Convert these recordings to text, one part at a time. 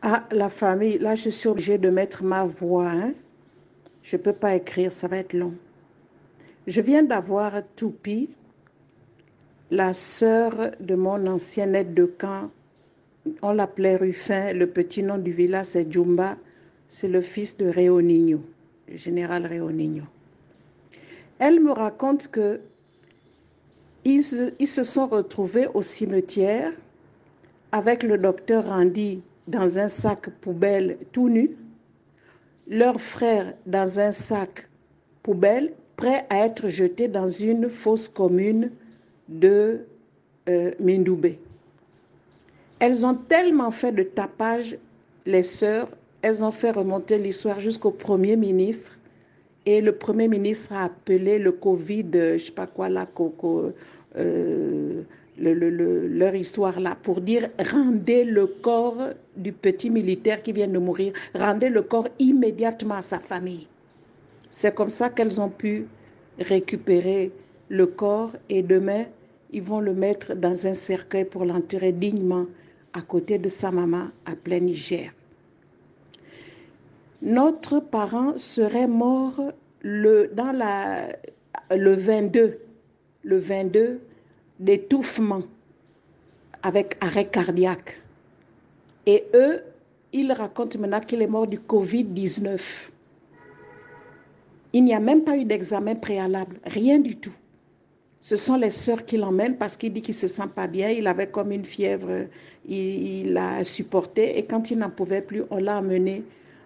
Ah, la famille, là, je suis obligée de mettre ma voix, hein. Je ne peux pas écrire, ça va être long. Je viens d'avoir Toupi, la sœur de mon ancien aide de camp. On l'appelait Ruffin, le petit nom du village, c'est Djumba. C'est le fils de Réonigno, le général Réonigno. Elle me raconte que ils se sont retrouvés au cimetière avec le docteur Randy dans un sac poubelle tout nu, leur frère dans un sac poubelle, prêt à être jeté dans une fosse commune de Mindoubé. Elles ont tellement fait de tapage, les sœurs, elles ont fait remonter l'histoire jusqu'au Premier ministre. Et le Premier ministre a appelé le Covid, je ne sais pas quoi là, leur histoire là, pour dire rendez le corps du petit militaire qui vient de mourir, rendez le corps immédiatement à sa famille. C'est comme ça qu'elles ont pu récupérer le corps et demain, ils vont le mettre dans un cercueil pour l'enterrer dignement à côté de sa maman à plein Niger. Notre parent serait mort le 22 d'étouffement avec arrêt cardiaque. Et eux, ils racontent maintenant qu'il est mort du Covid-19. Il n'y a même pas eu d'examen préalable, rien du tout. Ce sont les sœurs qui l'emmènent parce qu'il dit qu'il ne se sent pas bien. Il avait comme une fièvre, il l'a supporté et quand il n'en pouvait plus, on l'a amené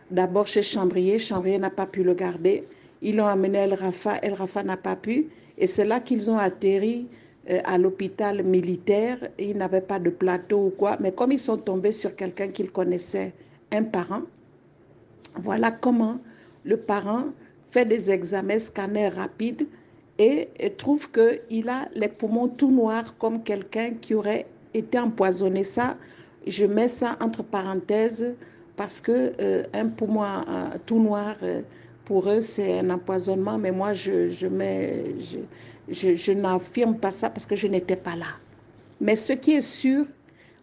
d'abord chez Chambrier. Chambrier n'a pas pu le garder. Ils l'ont amené à El Rafa. El Rafa n'a pas pu. Et c'est là qu'ils ont atterri à l'hôpital militaire. Ils n'avaient pas de plateau ou quoi. Mais comme ils sont tombés sur quelqu'un qu'ils connaissaient, un parent, voilà comment le parent fait des examens scanners rapides et trouve qu'il a les poumons tout noirs comme quelqu'un qui aurait été empoisonné. Ça, je mets ça entre parenthèses parce que un poumon tout noir, pour eux, c'est un empoisonnement. Mais moi, je n'affirme pas ça parce que je n'étais pas là. Mais ce qui est sûr,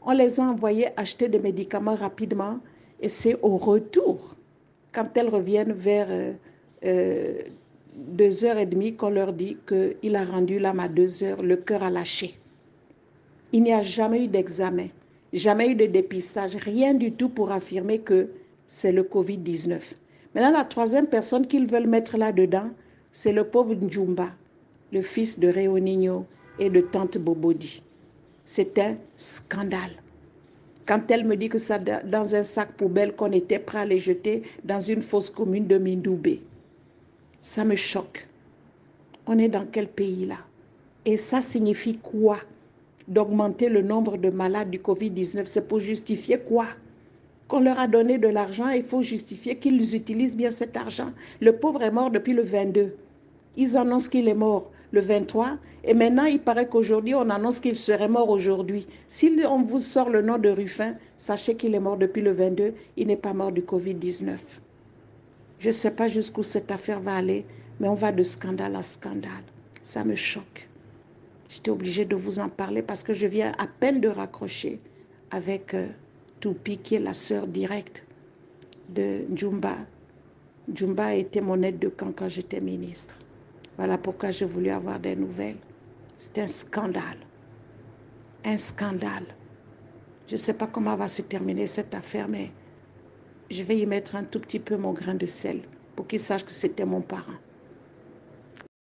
on les a envoyés acheter des médicaments rapidement et c'est au retour, quand elles reviennent vers 2h30, qu'on leur dit qu'il a rendu l'âme à 2h, le cœur a lâché. Il n'y a jamais eu d'examen, jamais eu de dépistage, rien du tout pour affirmer que c'est le Covid-19. Maintenant, la troisième personne qu'ils veulent mettre là-dedans, c'est le pauvre Djumba, le fils de Réonigno et de tante Bobodi. C'est un scandale. Quand elle me dit que ça dans un sac poubelle qu'on était prêt à les jeter dans une fosse commune de Mindoubé, ça me choque. On est dans quel pays là? Et ça signifie quoi? D'augmenter le nombre de malades du Covid-19, c'est pour justifier quoi? Qu'on leur a donné de l'argent, il faut justifier qu'ils utilisent bien cet argent. Le pauvre est mort depuis le 22. Ils annoncent qu'il est mort le 23 et maintenant il paraît qu'aujourd'hui on annonce qu'il serait mort aujourd'hui. Si on vous sort le nom de Ruffin, sachez qu'il est mort depuis le 22, il n'est pas mort du Covid-19. Je ne sais pas jusqu'où cette affaire va aller, mais on va de scandale à scandale. Ça me choque. J'étais obligée de vous en parler parce que je viens à peine de raccrocher avec Toupi, qui est la sœur directe de Djumba. Djumba était mon aide de camp quand j'étais ministre. Voilà pourquoi j'ai voulu avoir des nouvelles. C'est un scandale. Un scandale. Je ne sais pas comment va se terminer cette affaire, mais je vais y mettre un tout petit peu mon grain de sel pour qu'ils sachent que c'était mon parent.